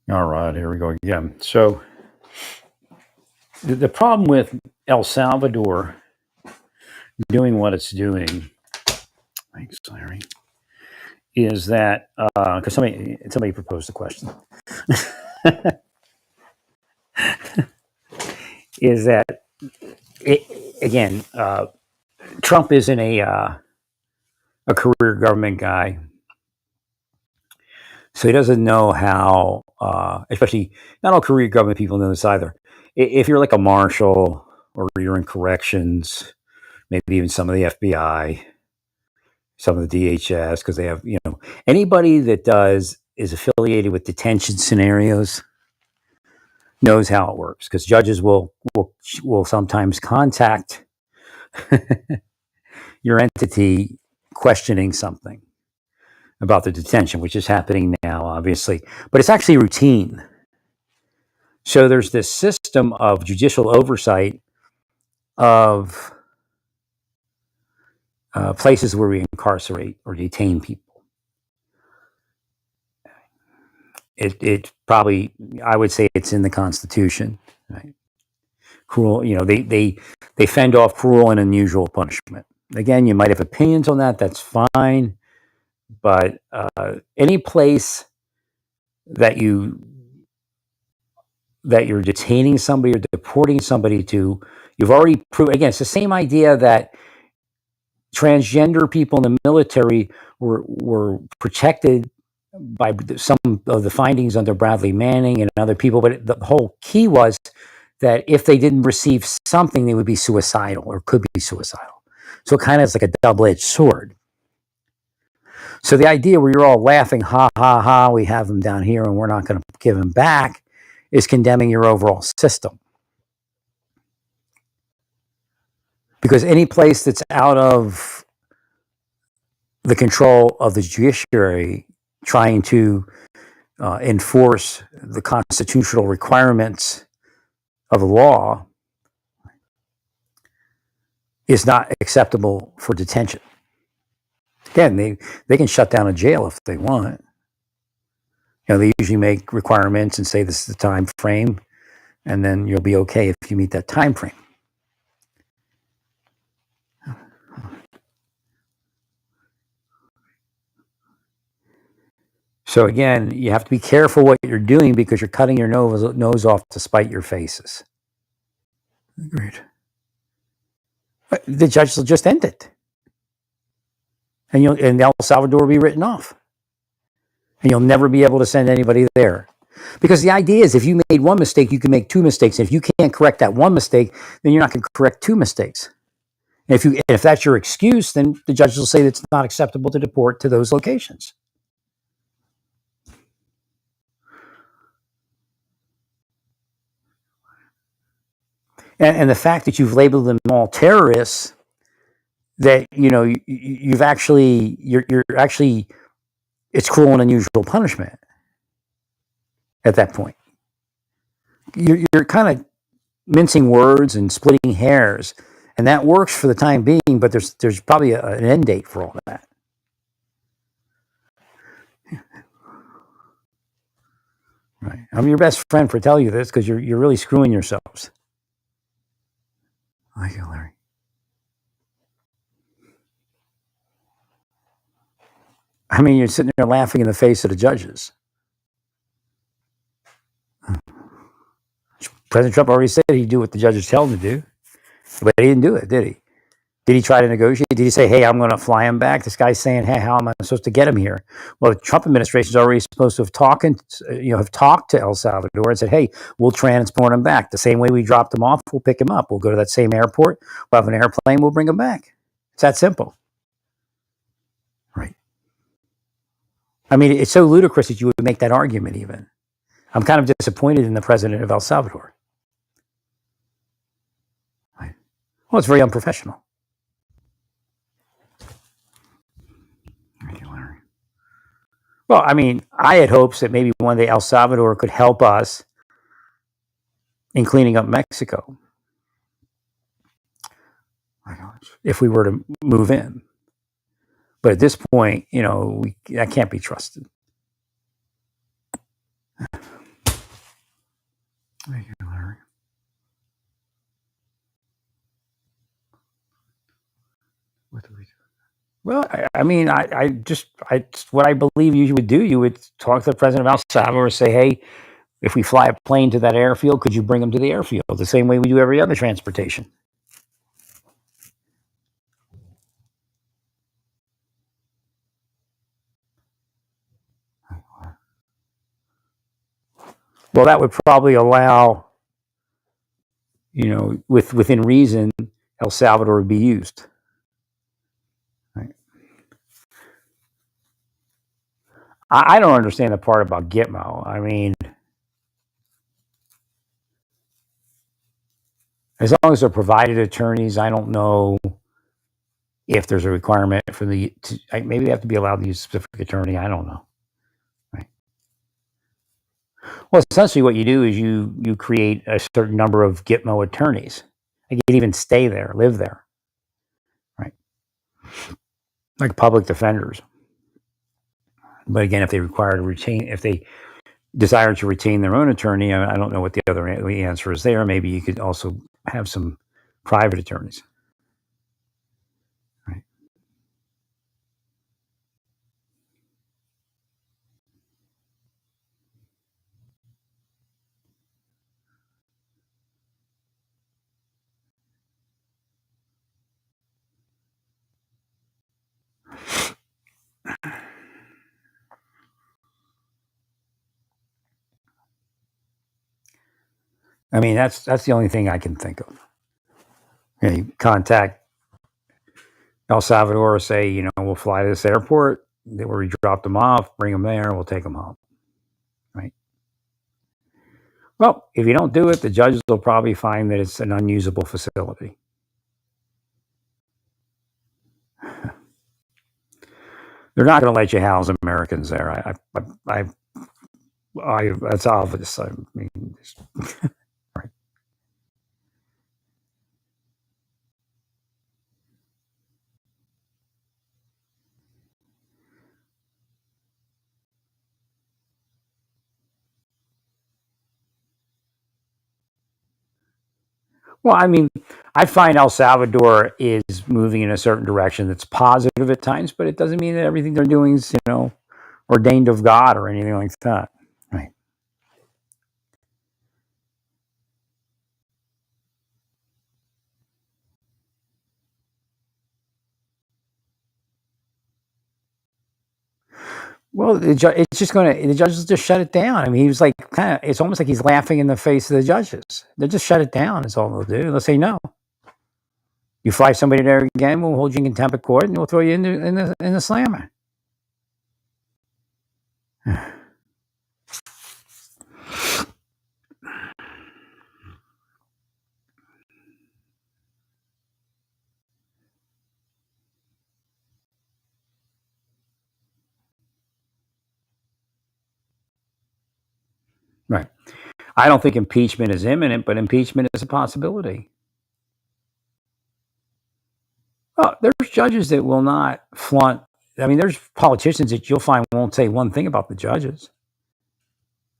All right, here we go again. So the problem with El Salvador doing what it's doing, thanks, Larry, is that because somebody proposed a question, is that it, again, Trump isn't a career government guy, so he doesn't know how. Especially, not all career government people know this either. If you're like a marshal or you're in corrections, maybe even some of the FBI, some of the DHS, because they have, anybody that is affiliated with detention scenarios knows how it works. Because judges will sometimes contact your entity questioning something about the detention, which is happening now, obviously, but it's actually routine. So there's this system of judicial oversight of places where we incarcerate or detain people. It probably, I would say, it's in the Constitution. Right? Cruel, they fend off cruel and unusual punishment. Again, you might have opinions on that. That's fine, but any place that you're detaining somebody or deporting somebody to, you've already proved. Again, it's the same idea that transgender people in the military were protected by some of the findings under Bradley Manning and other people, but the whole key was that if they didn't receive something, they would be suicidal or could be suicidal. So it kind of is like a double-edged sword. So the idea where you're all laughing, ha, ha, ha, we have them down here and we're not going to give them back, is condemning your overall system. Because any place that's out of the control of the judiciary trying to enforce the constitutional requirements of the law is not acceptable for detention. Again, they can shut down a jail if they want. They usually make requirements and say this is the time frame, and then you'll be okay if you meet that time frame. So again, you have to be careful what you're doing because you're cutting your nose off to spite your faces. Agreed. But the judge will just end it, and El Salvador will be written off, and you'll never be able to send anybody there. Because the idea is if you made one mistake, you can make two mistakes. And if you can't correct that one mistake, then you're not going to correct two mistakes. And if that's your excuse, then the judges will say that it's not acceptable to deport to those locations. And the fact that you've labeled them all terrorists, that you've actually you're actually, it's cruel and unusual punishment at that point. You're kind of mincing words and splitting hairs, and that works for the time being, but there's probably an end date for all of that. Right. I'm your best friend for telling you this because you're really screwing yourselves. Thank you, Larry. I mean, you're sitting there laughing in the face of the judges. President Trump already said he'd do what the judges tell him to do, but he didn't do it, did he? Did he try to negotiate? Did he say, hey, I'm going to fly him back? This guy's saying, hey, how am I supposed to get him here? Well, the Trump administration is already supposed to have talked to El Salvador and said, hey, we'll transport him back. The same way we dropped him off, we'll pick him up. We'll go to that same airport. We'll have an airplane. We'll bring him back. It's that simple. Right. I mean, it's so ludicrous that you would make that argument even. I'm kind of disappointed in the president of El Salvador. Right. Well, it's very unprofessional. Well, I mean, I had hopes that maybe one day El Salvador could help us in cleaning up Mexico if we were to move in. But at this point, that can't be trusted. Thank you, Larry. What do we do? Well, what I believe you would do, you would talk to the president of El Salvador, say, hey, if we fly a plane to that airfield, could you bring them to the airfield? The same way we do every other transportation. Well, that would probably allow, within reason, El Salvador would be used. Right? I don't understand the part about Gitmo. I mean, as long as they're provided attorneys, I don't know if there's a requirement for maybe they have to be allowed to use a specific attorney. I don't know. Right. Well, essentially, what you do is you create a certain number of Gitmo attorneys. They can even stay there, live there, right? Like public defenders. But again, if they desire to retain their own attorney, I don't know what the other answer is there. Maybe you could also have some private attorneys. Right. I mean, that's the only thing I can think of. You contact El Salvador, say, we'll fly to this airport, where we drop them off, bring them there, we'll take them home. Right. Well, if you don't do it, the judges will probably find that it's an unusable facility. They're not going to let you house Americans there. That's obvious. I mean, right. Well, I mean, I find El Salvador is moving in a certain direction that's positive at times, but it doesn't mean that everything they're doing is, ordained of God or anything like that. Right. Well, the judges just shut it down. I mean, he was like, it's almost like he's laughing in the face of the judges. They'll just shut it down. Is all they'll do. They'll say no. You fly somebody there again, we'll hold you in contempt of court, and we'll throw you in the slammer. Right. I don't think impeachment is imminent, but impeachment is a possibility. Oh, there's judges that will not flaunt. I mean, there's politicians that you'll find won't say one thing about the judges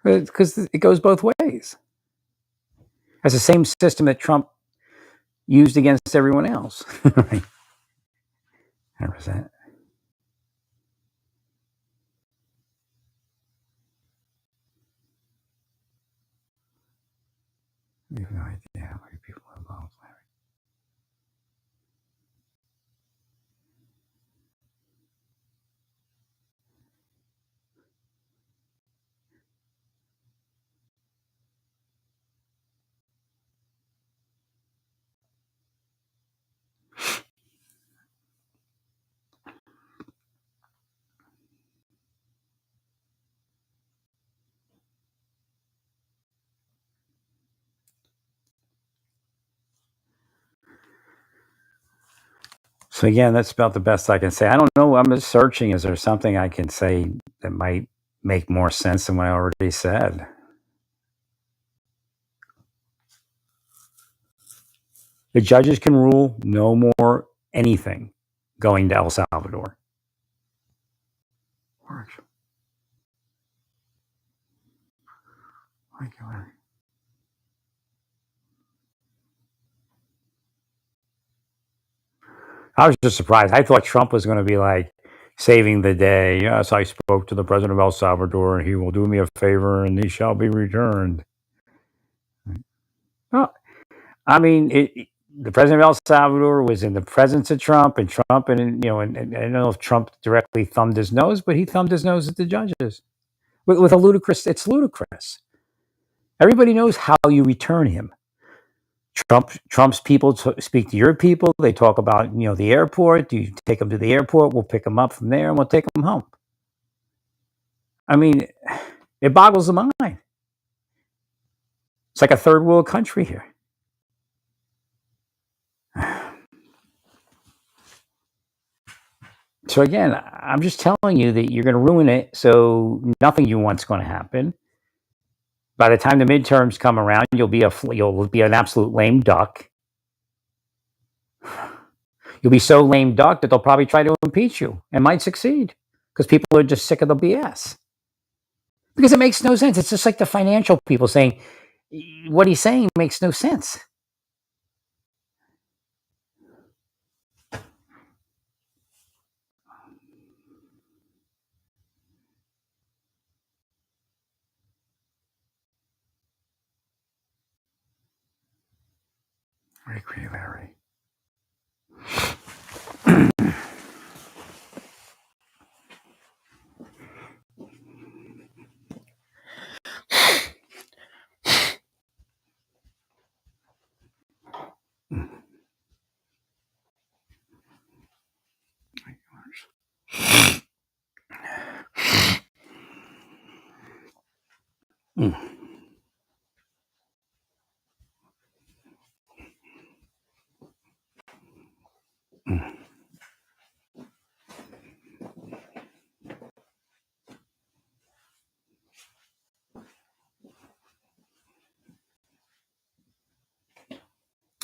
because it goes both ways. It's the same system that Trump used against everyone else. Right. 100%. You have no idea how many people are involved, Larry. So again, that's about the best I can say. I don't know. I'm just searching. Is there something I can say that might make more sense than what I already said? The judges can rule no more anything going to El Salvador. Thank you, Larry. I was just surprised. I thought Trump was going to be like saving the day. Yes, I spoke to the president of El Salvador, and he will do me a favor, and he shall be returned. Well, I mean, the president of El Salvador was in the presence of Trump, and and I don't know if Trump directly thumbed his nose, but he thumbed his nose at the judges with a ludicrous. It's ludicrous. Everybody knows how you return him. Trump's people speak to your people. They talk about the airport. You take them to the airport. We'll pick them up from there, and we'll take them home. I mean, it boggles the mind. It's like a third world country here. So again, I'm just telling you that you're going to ruin it. So nothing you want's going to happen. By the time the midterms come around, you'll be an absolute lame duck. You'll be so lame duck that they'll probably try to impeach you and might succeed because people are just sick of the BS. Because it makes no sense. It's just like the financial people saying what he's saying makes no sense. I agree, Larry.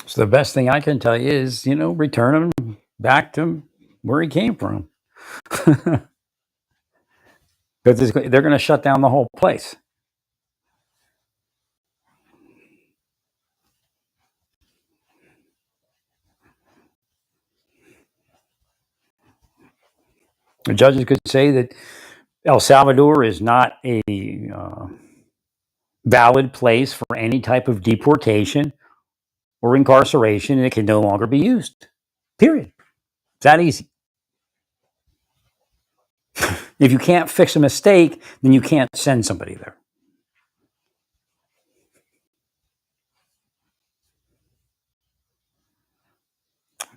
So the best thing I can tell you is, return him back to where he came from. Because they're going to shut down the whole place. The judges could say that El Salvador is not a valid place for any type of deportation or incarceration, and it can no longer be used. Period. It's that easy. If you can't fix a mistake, then you can't send somebody there.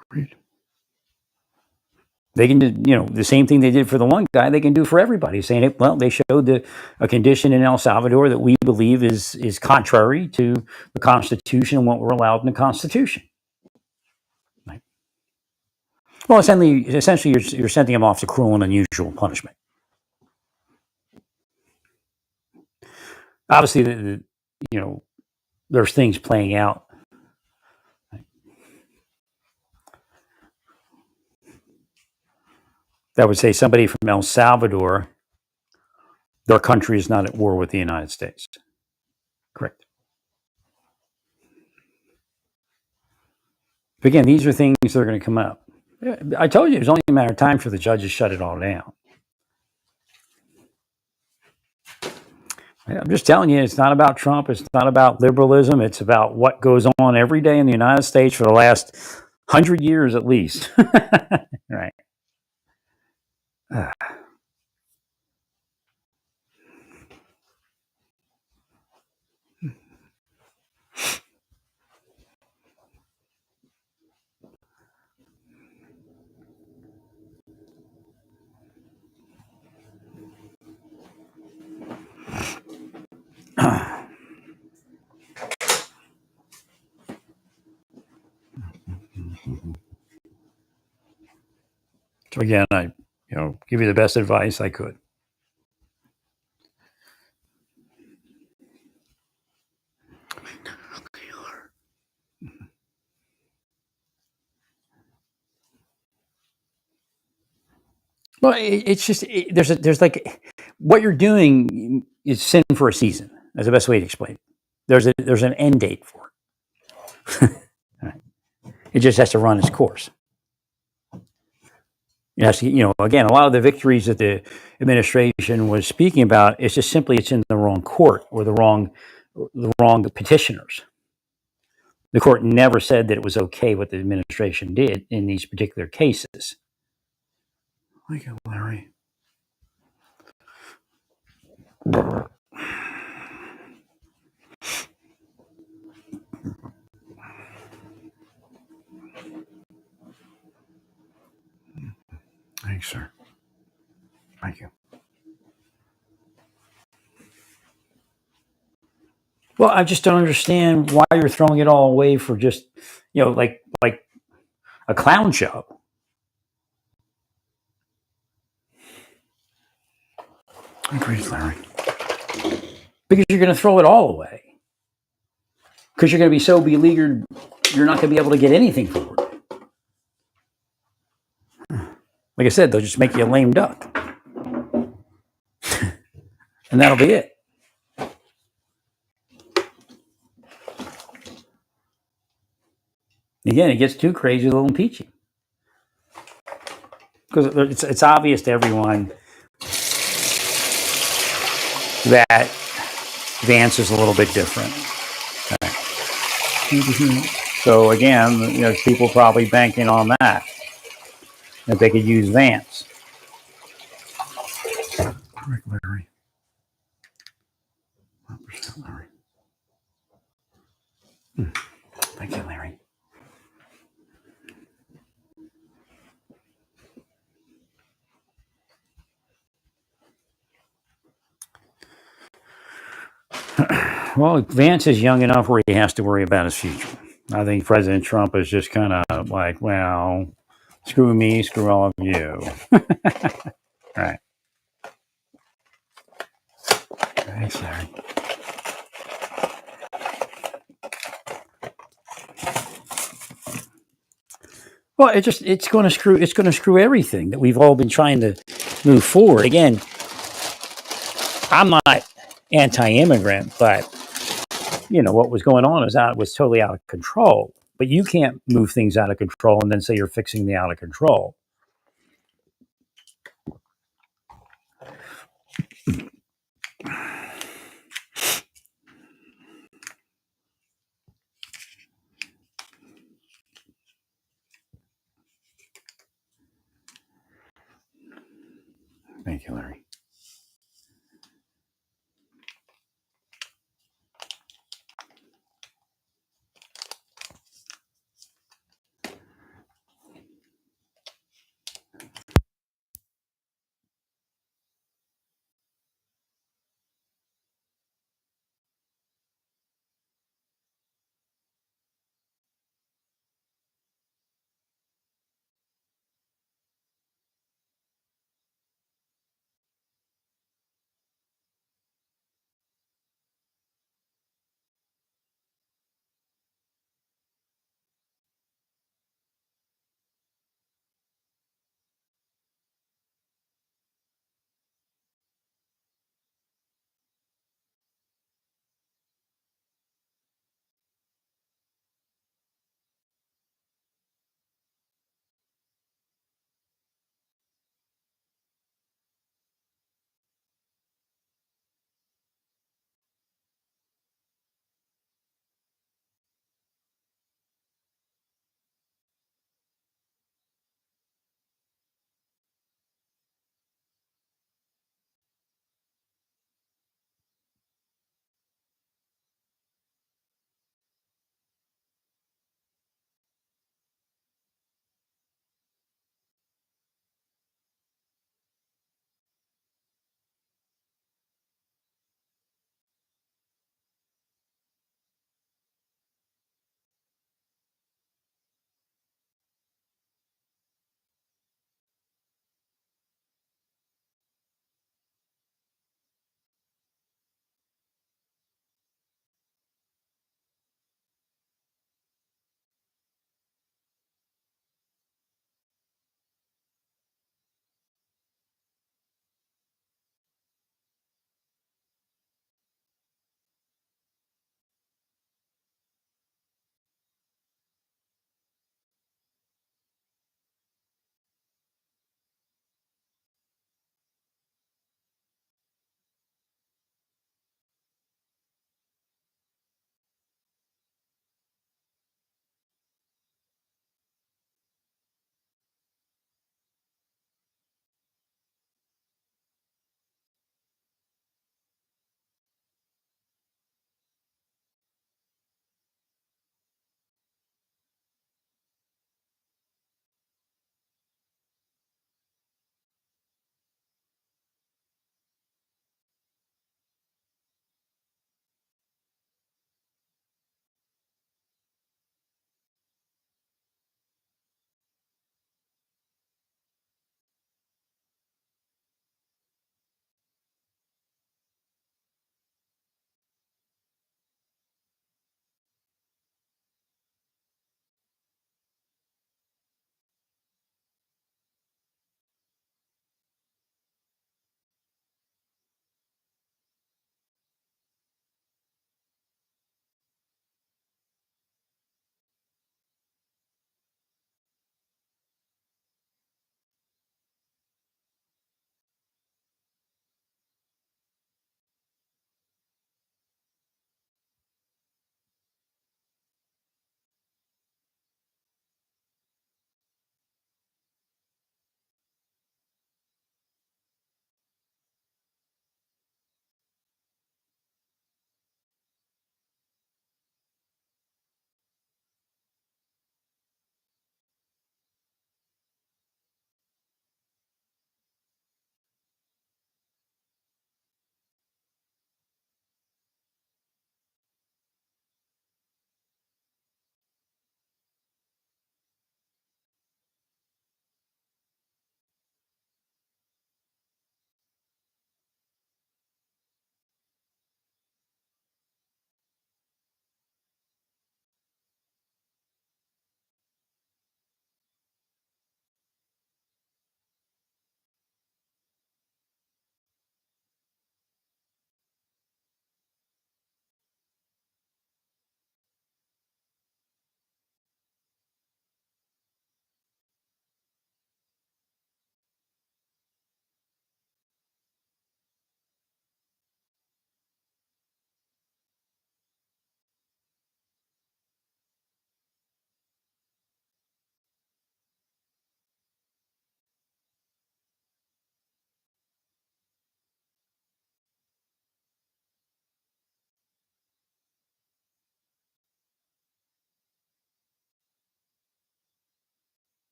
Agreed. They can do, the same thing they did for the one guy, they can do for everybody, saying, well, they showed a condition in El Salvador that we believe is contrary to the Constitution and what we're allowed in the Constitution. Right? Well, essentially you're sending them off to cruel and unusual punishment. Obviously, there's things playing out. That would say somebody from El Salvador, their country is not at war with the United States. Correct. But again, these are things that are going to come up. I told you it was only a matter of time for the judges shut it all down. I'm just telling you, it's not about Trump. It's not about liberalism. It's about what goes on every day in the United States for the last 100 years at least. Right. So again, I give you the best advice I could. Well, it's just there's like what you're doing is sin for a season. That's the best way to explain it. There's an end date for it. Right. It just has to run its course. Yes, again, a lot of the victories that the administration was speaking about, it's just simply it's in the wrong court or the wrong petitioners. The court never said that it was okay what the administration did in these particular cases. Thank you, Larry. Thanks, sir. Thank you. Well, I just don't understand why you're throwing it all away for just, like a clown show. Agreed, Larry. Because you're going to throw it all away. Because you're going to be so beleaguered, you're not going to be able to get anything forward. Like I said, they'll just make you a lame duck. And that'll be it. Again, it gets too crazy, they'll impeach him. Because it's obvious to everyone that Vance is a little bit different. So again, people probably banking on that they could use Vance. Correct, Larry. 100%, Larry. Thank you, Larry. Well, Vance is young enough where he has to worry about his future. I think President Trump is just kind of like, well, screw me, screw all of you. Right. Thanks, Larry. Well, it's going to screw everything that we've all been trying to move forward. Again, I'm not anti-immigrant, but what was going on was totally out of control. But you can't move things out of control and then say you're fixing the out of control. Thank you, Larry.